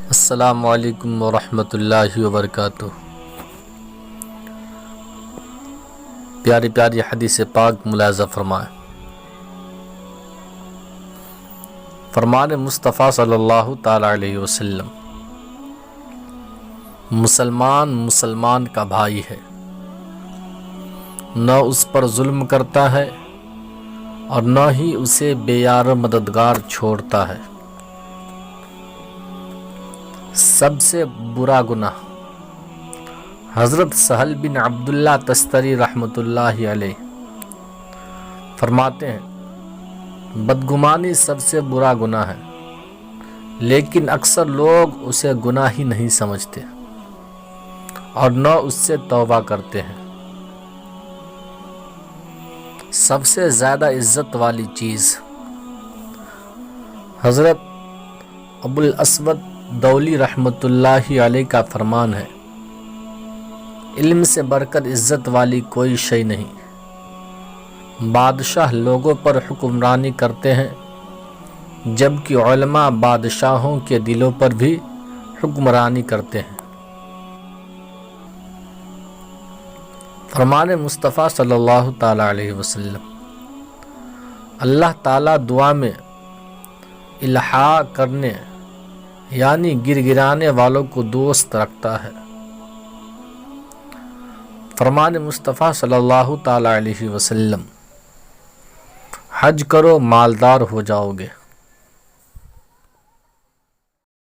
السلام علیکم ورحمۃ اللہ وبرکاتہ۔ پیاری پیاری حدیث پاک ملاحظہ فرمائیں۔ فرمان مصطفیٰ صلی اللہ تعالی علیہ وسلم، مسلمان کا بھائی ہے، نہ اس پر ظلم کرتا ہے اور نہ ہی اسے بے یار مددگار چھوڑتا ہے۔ سب سے برا گناہ، حضرت سہل بن عبداللہ تستری رحمۃ اللہ علیہ فرماتے ہیں، بدگمانی سب سے برا گناہ ہے، لیکن اکثر لوگ اسے گناہ ہی نہیں سمجھتے اور نہ اس سے توبہ کرتے ہیں۔ سب سے زیادہ عزت والی چیز، حضرت ابو الاسود دولی رحمۃ اللہ علیہ کا فرمان ہے، علم سے بڑھ کر عزت والی کوئی شے نہیں۔ بادشاہ لوگوں پر حکمرانی کرتے ہیں، جبکہ علماء بادشاہوں کے دلوں پر بھی حکمرانی کرتے ہیں۔ فرمان مصطفیٰ صلی اللہ تعالی علیہ وسلم، اللہ تعالیٰ دعا میں الحاح کرنے یعنی گر گرانے والوں کو دوست رکھتا ہے۔ فرمان مصطفیٰ صلی اللہ تعالی علیہ وسلم، حج کرو مالدار ہو جاؤ گے۔